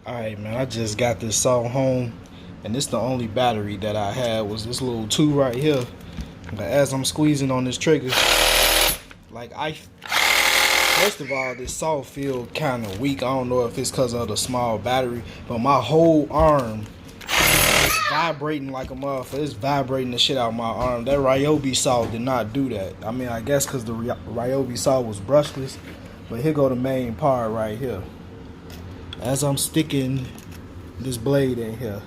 Alright, man, I just got this saw home, and this the only battery that I had was this little 2 right here. But as I'm squeezing on this trigger, like first of all, this saw feel kind of weak. I don't know if it's because of the small battery, but my whole arm is vibrating like a motherfucker. It's vibrating the shit out of my arm. That Ryobi saw did not do that. I mean, I guess because the Ryobi saw was brushless, but here go the main part right here. As I'm sticking this blade in here,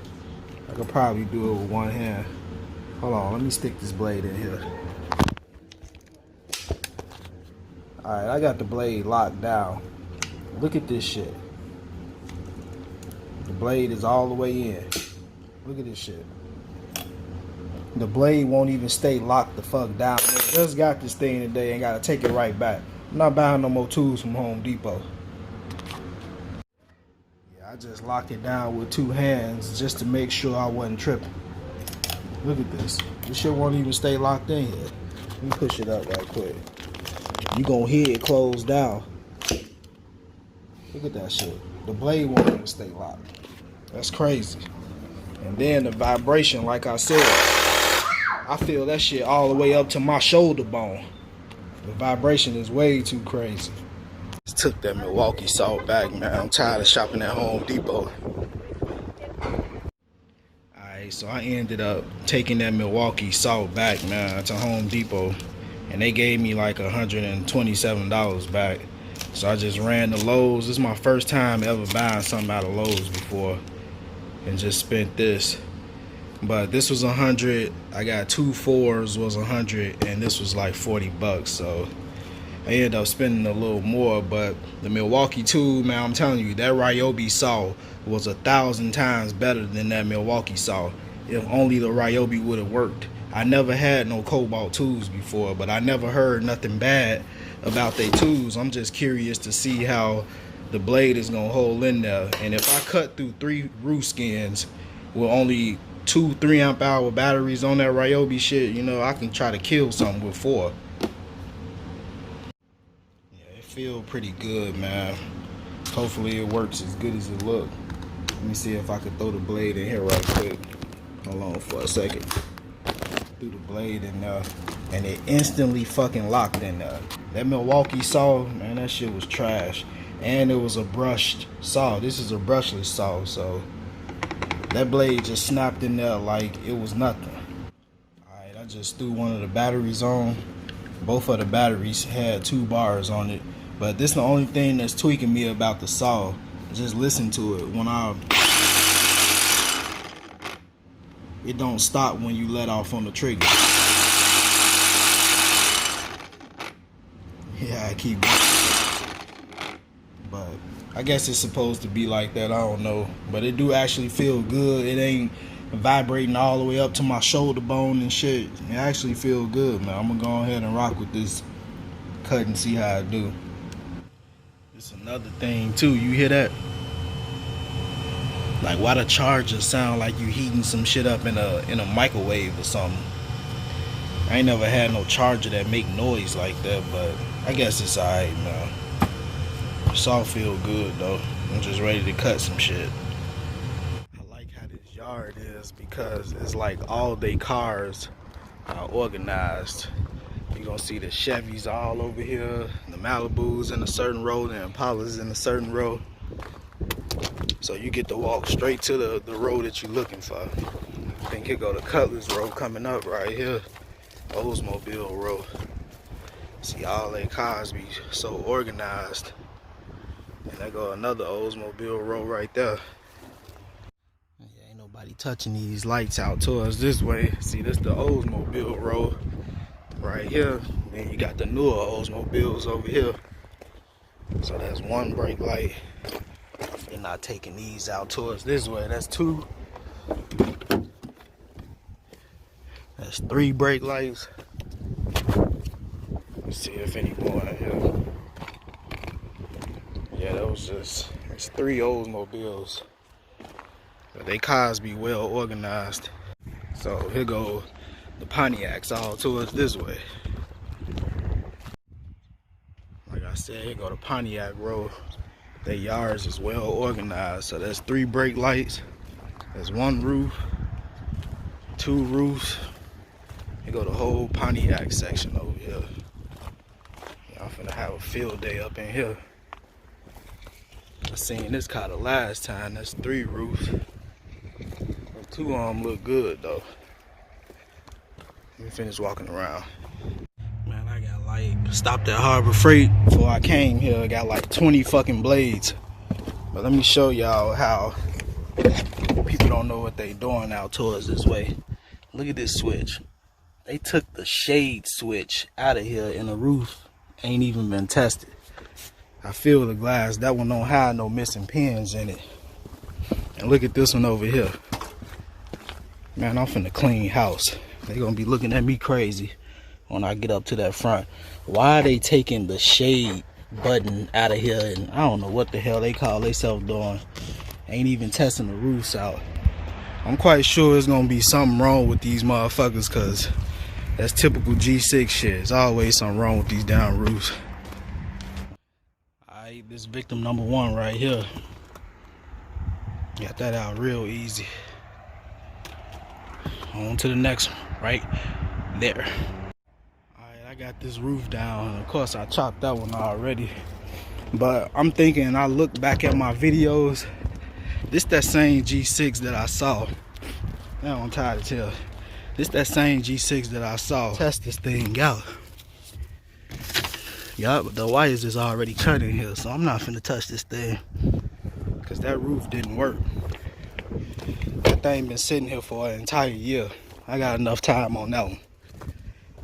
I could probably do it with one hand. Hold on, let me stick this blade in here. Alright, I got the blade locked down. Look at this shit. The blade is all the way in. Look at this shit. The blade won't even stay locked the fuck down. I just got this thing today and gotta take it right back. I'm not buying no more tools from Home Depot. I just locked it down with 2 hands just to make sure I wasn't tripping. Look at this. This shit won't even stay locked in here. Let me push it up right quick. You gonna hear it close down. Look at that shit. The blade won't even stay locked. That's crazy. And then the vibration, like I said, I feel that shit all the way up to my shoulder bone. The vibration is way too crazy. Took that Milwaukee saw back, man. I'm tired of shopping at Home Depot. Alright, so I ended up taking that Milwaukee saw back, man, to Home Depot, and they gave me like $127 back. So I just ran the Lowe's. This is my first time ever buying something out of Lowe's before, and just spent this. But this was 100. I got 2 4s was 100, and this was like 40 bucks. So I ended up spending a little more, but the Milwaukee tool, man, I'm telling you, that Ryobi saw was 1,000 times better than that Milwaukee saw. If only the Ryobi would have worked. I never had no Kobalt tools before, but I never heard nothing bad about their tools. I'm just curious to see how the blade is gonna hold in there. And if I cut through 3 roof skins with only 2 3-amp hour batteries on that Ryobi shit, you know, I can try to kill something with 4. Feel pretty good, man. Hopefully it works as good as it look. Let me see if I can throw the blade in here right quick. Hold on for a second. Threw the blade in there, and it instantly fucking locked in there. That Milwaukee saw, man, that shit was trash. And it was a brushed saw. This is a brushless saw, so that blade just snapped in there like it was nothing. Alright, I just threw one of the batteries on. Both of the batteries had 2 bars on it. But this is the only thing that's tweaking me about the saw. Just listen to it. It don't stop when you let off on the trigger. Yeah, I keep going. But I guess it's supposed to be like that. I don't know. But it do actually feel good. It ain't vibrating all the way up to my shoulder bone and shit. It actually feel good, man. I'm gonna go ahead and rock with this cut and see how it do. It's another thing too, you hear that? Like, why the charger sound like you heating some shit up in a microwave or something? I ain't never had no charger that make noise like that, but I guess it's alright, man. Saw feel good though. I'm just ready to cut some shit. I like how this yard is because it's like all they cars are organized. You're gonna see the Chevys all over here, the Malibus in a certain row, the Impalas in a certain row. So you get to walk straight to the row that you're looking for. I think here go the Cutlass row coming up right here. Oldsmobile row. See all their cars be so organized. And there go another Oldsmobile row right there. Yeah, ain't nobody touching these lights out towards this way. See, this the Oldsmobile row right here. Then you got the newer Oldsmobiles over here. So that's 1 brake light. They're not taking these out towards this way. That's 2. That's 3 brake lights. Let's see if any more in here. Yeah, it's 3 Oldsmobiles. But they cars be well organized. So here go the Pontiacs all towards this way. Like I said, here go the Pontiac row. Their yards is well organized. So that's 3 brake lights. There's 1 roof, 2 roofs. You go the whole Pontiac section over here. Y'all finna have a field day up in here. I seen this car the last time. That's 3 roofs. 2 of them look good though. Let me finish walking around. Man, I got like stopped at Harbor Freight before I came here. I got like 20 fucking blades. But let me show y'all how people don't know what they doing out towards this way. Look at this switch. They took the shade switch out of here and the roof ain't even been tested. I feel the glass. That one don't have no missing pins in it. And look at this one over here. Man, I'm finna clean house. They gonna be looking at me crazy when I get up to that front. Why are they taking the shade button out of here? And I don't know what the hell they call themselves doing. Ain't even testing the roofs out. I'm quite sure it's gonna be something wrong with these motherfuckers, cause that's typical G6 shit. There's always something wrong with these down roofs. Alright, this victim number 1 right here. Got that out real easy. On to the next one, right there. Alright, I got this roof down. Of course, I chopped that one already. But I'm thinking, I look back at my videos. This that same G6 that I saw. Now I'm tired of tell. This that same G6 that I saw. Test this thing out. Yup, the wires is already cut in here, so I'm not finna touch this thing. Cause that roof didn't work. That thing been sitting here for an entire year. I got enough time on that one.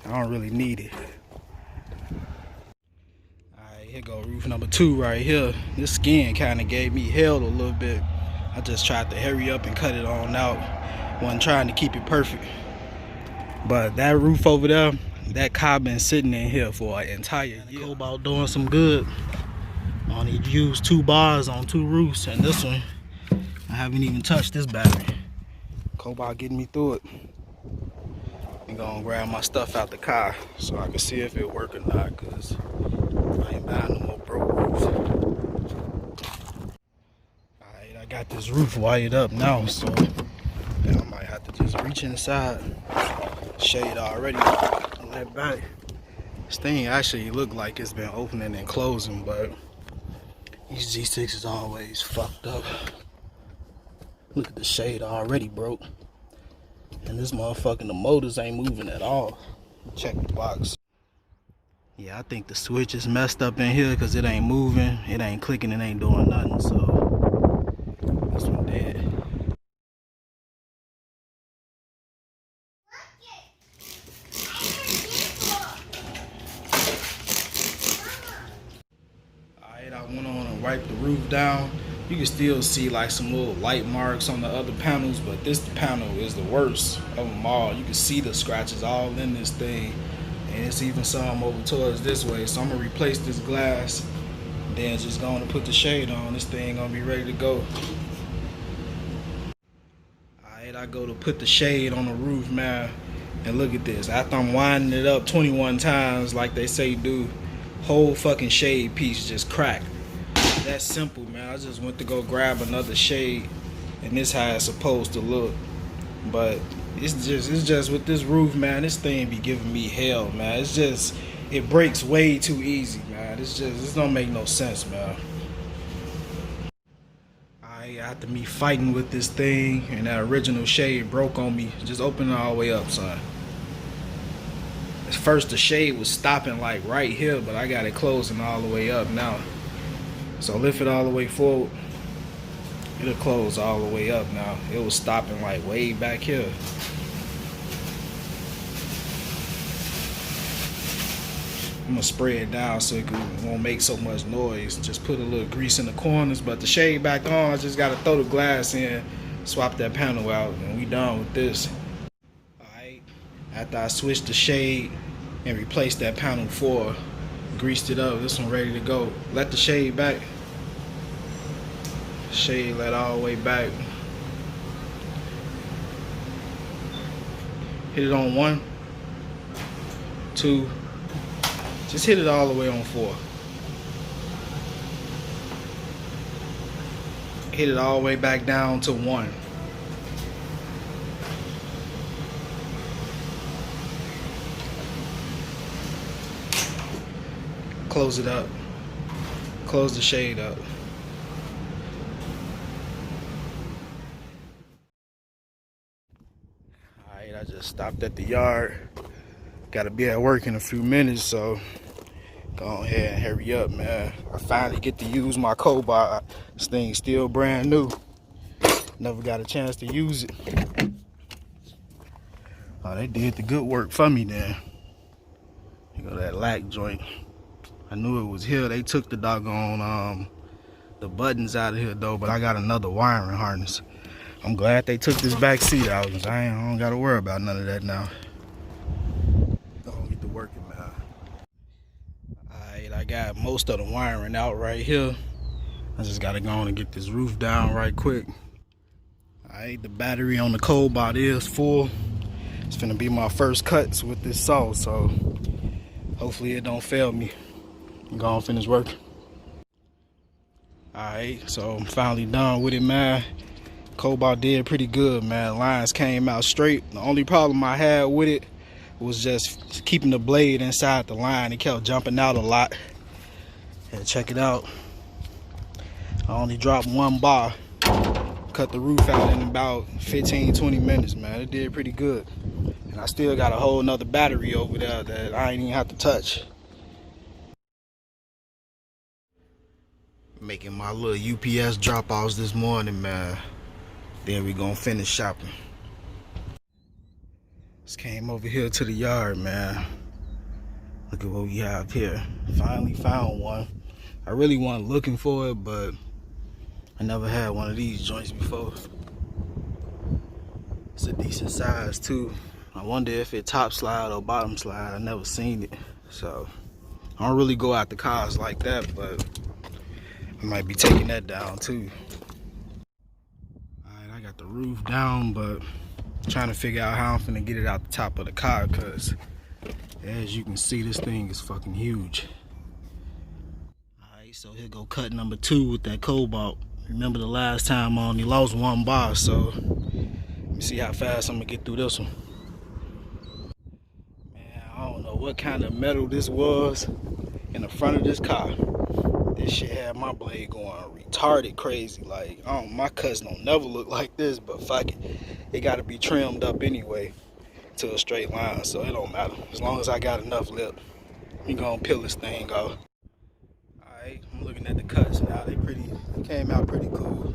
I don't really need it. Alright, here go roof number 2 right here. This skin kind of gave me hell a little bit. I just tried to hurry up and cut it on out. Wasn't trying to keep it perfect. But that roof over there, that car been sitting in here for an entire year. Kobalt doing some good. I only used 2 bars on 2 roofs, and this one, I haven't even touched this battery. Kobalt getting me through it. I'm gonna grab my stuff out the car so I can see if it work or not, cause I ain't buying no more broke roofs. Alright, I got this roof wired up now, so I might have to just reach inside. Shade already let back. This thing actually look like it's been opening and closing, but these G6 is always fucked up. Look at the shade already broke. And this motherfucking, the motors ain't moving at all. Check the box. Yeah, I think the switch is messed up in here because it ain't moving. It ain't clicking, it ain't doing nothing. So this one dead. Alright, I went on and wiped the roof down. You can still see like some little light marks on the other panels, but this panel is the worst of them all. You can see the scratches all in this thing, and it's even some over towards this way. So I'm gonna replace this glass, then just going to put the shade on. This thing gonna be ready to go. Alright, I go to put the shade on the roof, man, and look at this. After I'm winding it up 21 times like they say do, whole fucking shade piece just cracked. That's simple, man. I just went to go grab another shade, and this how it's supposed to look. But it's just with this roof, man. This thing be giving me hell, man. It's just, it breaks way too easy, man. This don't make no sense, man. After me fighting with this thing, and that original shade broke on me. Just open it all the way up, son. At first the shade was stopping like right here, but I got it closing all the way up now. So lift it all the way forward, it'll close all the way up now. It was stopping like way back here. I'm gonna spray it down so it won't make so much noise. Just put a little grease in the corners, but the shade back on, I just gotta throw the glass in, swap that panel out, and we done with this. Alright, after I switched the shade and replaced that panel 4, greased it up, this one ready to go. Let the shade back. Shade let all the way back. Hit it on 1, 2, just hit it all the way on 4. Hit it all the way back down to 1. Close it up. Close the shade up. Alright, I just stopped at the yard. Gotta be at work in a few minutes, so go ahead and hurry up, man. I finally get to use my Kobalt. This thing's still brand new. Never got a chance to use it. Oh, they did the good work for me then. You go that lack joint. I knew it was here. They took the doggone the buttons out of here though, but I got another wiring harness. I'm glad they took this back seat out, because I don't gotta worry about none of that now. Don't get to working, man. Alright, I got most of the wiring out right here. I just gotta go on and get this roof down right quick. Alright, the battery on the Kobalt is full. It's finna be my first cuts with this saw, so hopefully it don't fail me. I'm gonna finish work. Alright, so I'm finally done with it, man. Kobalt did pretty good, man. Lines came out straight. The only problem I had with it was just keeping the blade inside the line. It kept jumping out a lot. Had to check it out. I only dropped 1 bar. Cut the roof out in about 15-20 minutes, man. It did pretty good. And I still got a whole nother battery over there that I ain't even have to touch. Making my little UPS drop-offs this morning, man. Then we gonna finish shopping. Just came over here to the yard, man. Look at what we have here. Finally found one. I really wasn't looking for it, but I never had one of these joints before. It's a decent size too. I wonder if it top slide or bottom slide. I never seen it, so I don't really go out the cars like that, but I might be taking that down too. Alright, I got the roof down, but I'm trying to figure out how I'm finna get it out the top of the car, because as you can see, this thing is fucking huge. Alright, so here go cut number 2 with that Kobalt. Remember the last time I only lost 1 bar, so let me see how fast I'm gonna get through this one. Man, I don't know what kind of metal this was in the front of this car. This shit had my blade going retarded crazy. Like, my cuts don't never look like this, but fuck it. It gotta be trimmed up anyway to a straight line, so it don't matter. As long as I got enough lip, we gonna peel this thing off. Alright, I'm looking at the cuts now. They came out pretty cool.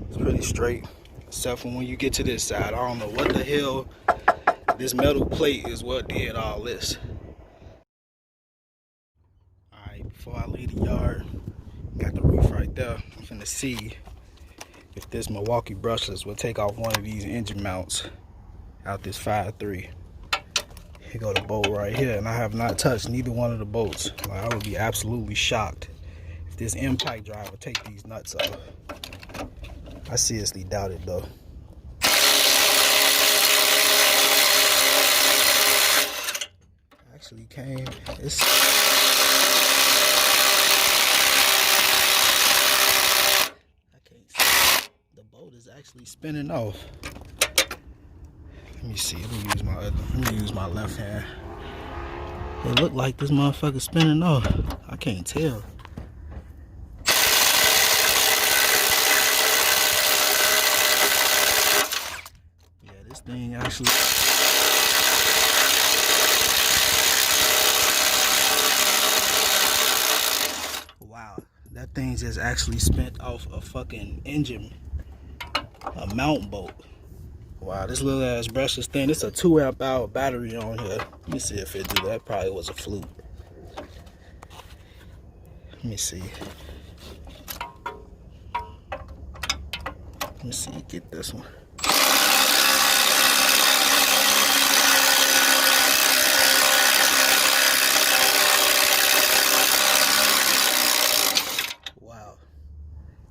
It's pretty straight. Except for when you get to this side. I don't know what the hell. This metal plate is what did all this. Before I leave the yard, got the roof right there. I'm finna see if this Milwaukee brushless will take off one of these engine mounts out this 5.3. Here go the bolt right here, and I have not touched neither one of the bolts. Like, I would be absolutely shocked if this impact drive would take these nuts off. I seriously doubt it though. Actually came, is actually spinning off. Let me see. Let me use my left hand. It looked like this motherfucker spinning off. I can't tell. Yeah, this thing actually. Wow, that thing just actually spent off a fucking engine. A mount bolt. Wow, this little ass brushless thing. It's a 2 amp hour battery on here. Let me see if it do that. Probably was a fluke. Let me see. Let me see. Get this one.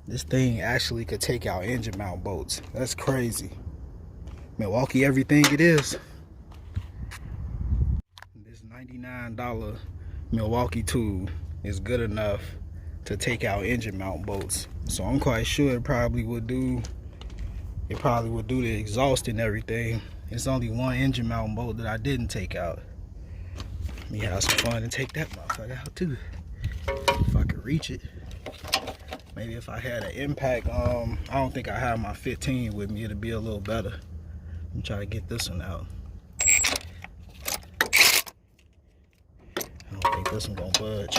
This thing actually could take out engine mount bolts. That's crazy. Milwaukee, everything it is. This $99 Milwaukee tool is good enough to take out engine mount bolts. So I'm quite sure it probably would do the exhaust and everything. It's only one engine mount bolt that I didn't take out. Let me have some fun and take that motherfucker out too, if I could reach it. Maybe if I had an impact, I don't think I have my 15 with me, it'd be a little better. Let me try to get this one out. I don't think this one gonna budge.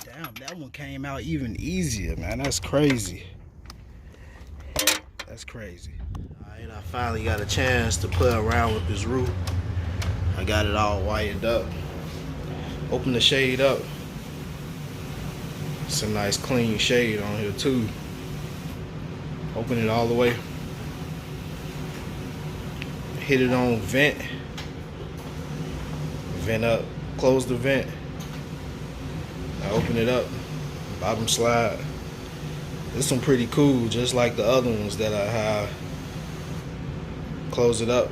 Damn, that one came out even easier, man. That's crazy. That's crazy. Alright, I finally got a chance to play around with this roof. I got it all wired up. Open the shade up. It's a nice clean shade on here too. Open it all the way. Hit it on vent. Vent up. Close the vent. I open it up. Bottom slide. This one pretty cool, just like the other ones that I have. Close it up.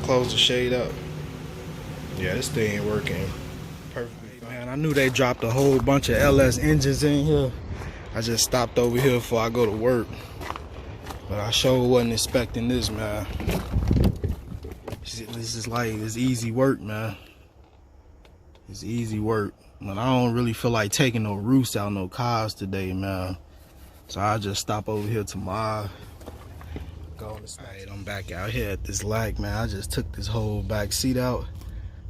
Close the shade up. Yeah, this thing ain't working perfectly. Man, I knew they dropped a whole bunch of LS engines in here. I just stopped over here before I go to work. But I sure wasn't expecting this, man. This is like, it's easy work, man. It's easy work. But I don't really feel like taking no roofs out, no cars today, man. So I just stop over here tomorrow. Alright, I'm back out here at this lag, man. I just took this whole back seat out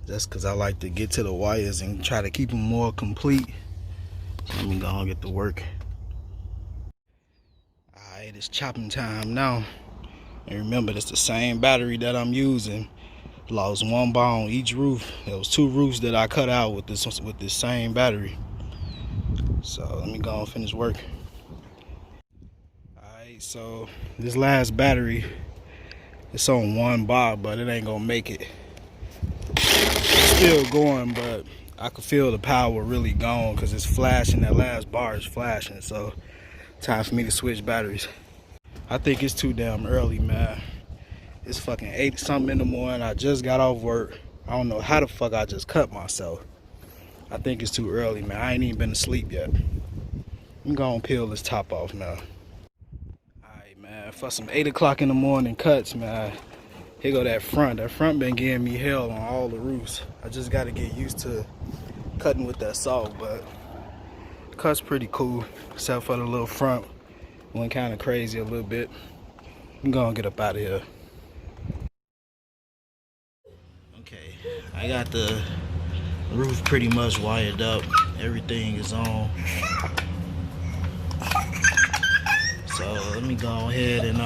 just because I like to get to the wires and try to keep them more complete. Let me go and get to work. Alright, it's chopping time now. And remember, it's the same battery that I'm using. Lost one bar on each roof. There was 2 roofs that I cut out with this same battery. So let me go and finish work. So this last battery, it's on 1 bar, but it ain't gonna make it. It's still going, but I can feel the power really gone because it's flashing. That last bar is flashing. So time for me to switch batteries. I think it's too damn early, man. It's fucking 8 something in the morning. I just got off work. I don't know how the fuck I just cut myself. I think it's too early, man. I ain't even been asleep yet. I'm gonna peel this top off now. For some 8 o'clock in the morning cuts, man. Here go that front. That front been giving me hell on all the roofs. I just got to get used to cutting with that saw, but the cut's pretty cool, except for the little front. Went kind of crazy a little bit. I'm gonna get up out of here. Okay, I got the roof pretty much wired up. Everything is on. So let me go ahead and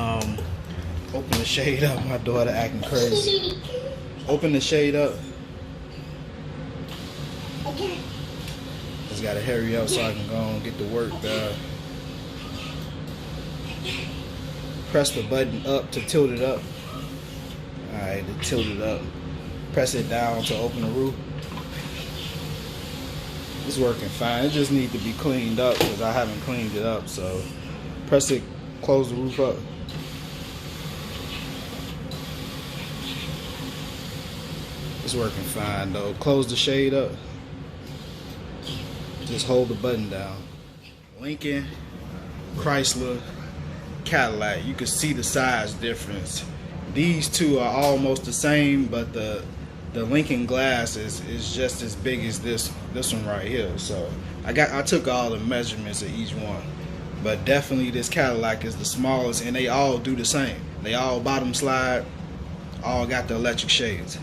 open the shade up. My daughter acting crazy. Open the shade up. Okay. Just gotta hurry up so I can go and get to work. Press the button up to tilt it up. Alright, to tilt it up. Press it down to open the roof. It's working fine. It just needs to be cleaned up because I haven't cleaned it up. So press it, close the roof up. It's working fine though. Close the shade up. Just hold the button down. Lincoln, Chrysler, Cadillac. You can see the size difference. These two are almost the same, but the Lincoln glass is just as big as this one right here. So I took all the measurements of each one. But definitely this Cadillac is the smallest, and they all do the same. They all bottom slide, all got the electric shades.